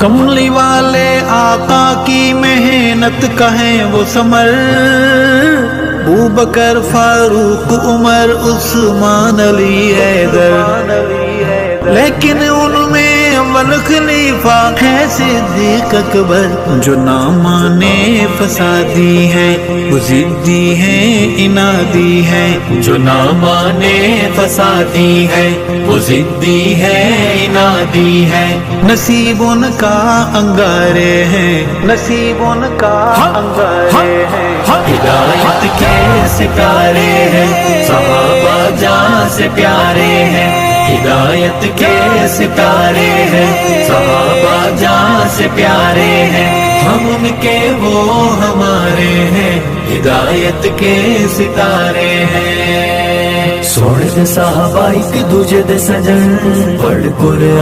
کملی والے آقا کی محنت کا ہے وہ ثمر، ابو بکر فاروق عمر عثمان علی حیدر، لیکن ان میں اول خلیفہ ہے صدیق اکبر، جو نہ مانے فسادی ہے وہ ضدی ہے انادی ہے، جو نہ مانے فسادی ہے وہ ضدی ہے انادی ہے، نصیب ان کا انگارے ہیں، نصیب ان کا انگارے ہیں، ہدایت کے ستارے ہیں، صحابہ جاں سے پیارے ہیں، ہدایت کے ستارے ہیں، صحابہ جاں سے پیارے ہیں، ہم ان کے وہ ہمارے ہیں، ہدایت کے ستارے ہیں، سونے دے صحابہ ایک دوجے دے سجن، پڑھ قرآن